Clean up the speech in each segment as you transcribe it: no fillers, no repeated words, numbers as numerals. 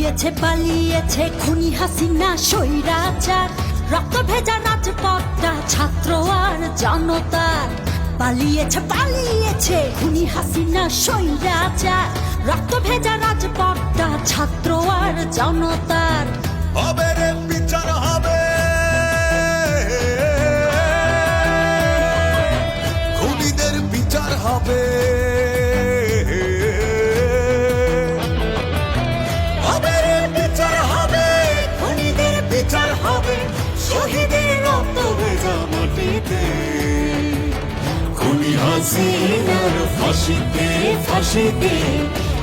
পালিয়েছে পালিয়েছে খুনি হাসিনা স্বৈরাচার, রক্ত ভেজা রাজপথটা ছাত্র আর জনতার। পালিয়েছে পালিয়েছে খুনি হাসিনা স্বৈরাচার, রক্ত ভেজা রাজপথটা ছাত্র আর জনতার। হবে রে বিচার হবে, খুনিদের বিচার হবে। হবে রে বিচার হবে, খুনিদের বিচার হবে। শহীদের রক্ত ভেজা মাটিতে, খুনি হাসিনার ফাঁসিতে ফাঁসিতে,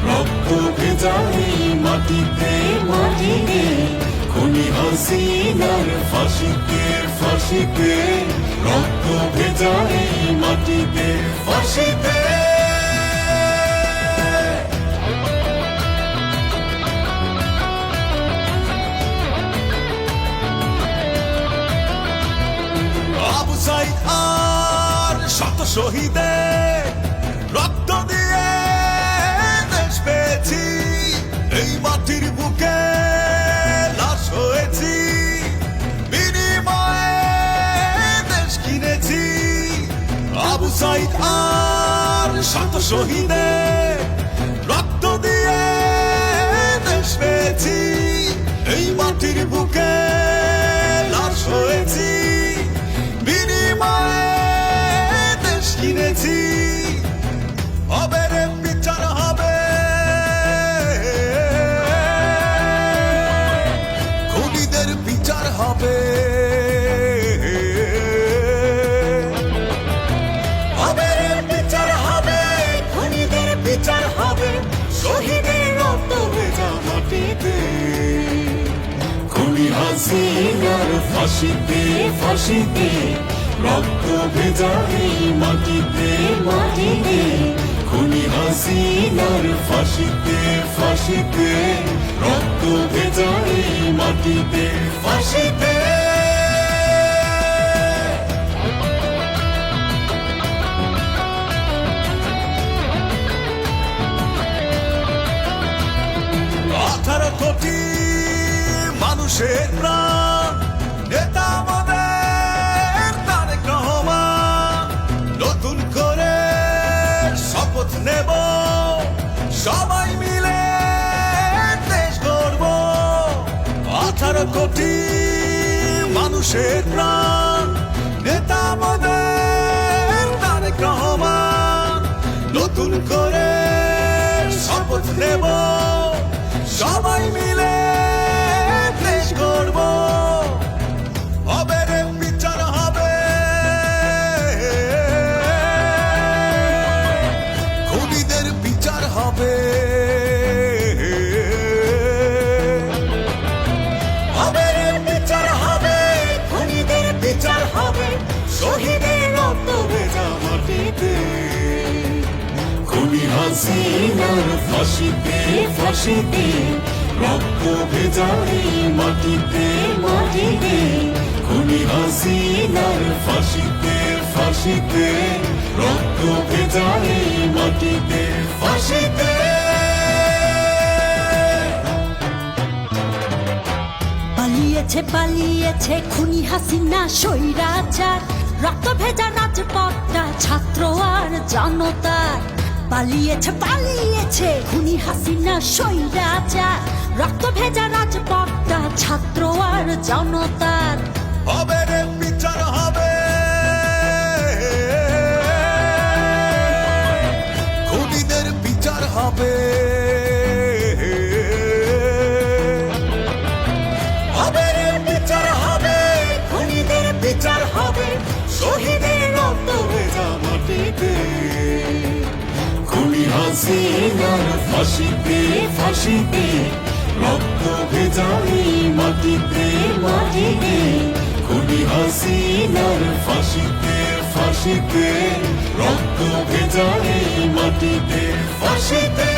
রক্ত ভেজা এই মাটিতে মাটিতে। খুনি হাসিনার ফাঁসিতে ফাঁসিতে, রক্ত ভেজা এই মাটিতে ফাঁসিতে। আবু সাইদ আর শত শহীদের রক্ত দিয়ে দেশ পেয়েছি, এই মাটির বুকে লাশ হয়েছি, বিনিময়ে দেশ কিনেছি। আবু সাইদ আর শত শহীদের রক্ত দিয়ে দেশ পেয়েছি, এই মাটির বুকে লাশ হয়েছি, বিনিময়ে দেশ কিনেছি। হবে রে বিচার হবে, খুনিদের বিচার হবে। হবে রে বিচার হবে, খুনিদের বিচার হবে। শহীদের রক্ত ভেজা মাটিতে, খুনি হাসিনার ফাঁসিতে ফাঁসিতে, রক্ত ভেজা এই মাটিতে মাটিতে। খুনি হাসিনার ফাঁসিতে ফাঁসিতে, রক্ত ভেজা এই মাটিতে ফাঁসিতে। আঠারো কোটি মানুষের প্রাণ, নেতা আমাদের তারেক রহমান। নতুন করে শপথ নেব, সবাই মিলে দেশ গড়ব। 18 কোটি মানুষের প্রাণ, নেতা আমাদের তারেক রহমান। নতুন করে শপথ নেব, সবাই মিলে দেশ গড়ব। হবে রে বিচার হবে, খুনিদের বিচার হবে। হবে রে বিচার হবে, খুনিদের বিচার হবে। শহীদের রক্ত ভেজা মাটিতে, খুনি হাসিনার ফাঁসিতে ফাঁসিতে, রক্ত ভেজা এই মাটিতে মাটিতে। খুনি হাসিনার ফাঁসিতে ফাঁসিতে, রক্ত ভেজা এই মাটিতে ফাঁসিতে। পালিয়েছে পালিয়েছে খুনি হাসিনা স্বৈরাচার, রক্ত ভেজা রাজপথটা ছাত্র আর জনতার। পালিয়েছে পালিয়েছে খুনি হাসিনা স্বৈরাচার, রক্ত ভেজা রাজপথটা ছাত্র আর জনতার। হবে রে বিচার হবে, খুনিদের বিচার হবে। হবে রে বিচার হবে, খুনিদের বিচার হবে। শহীদের রক্ত ভেজা মাটিতে, খুনি হাসিনার ফাঁসিতে ফাঁসিতে, রক্ত ভেজা এই মাটিতে মাটিতে। খুনি হাসিনার ফাঁসিতে ফাঁসিতে, রক্ত ভেজা এই মাটিতে ফাঁসিতে।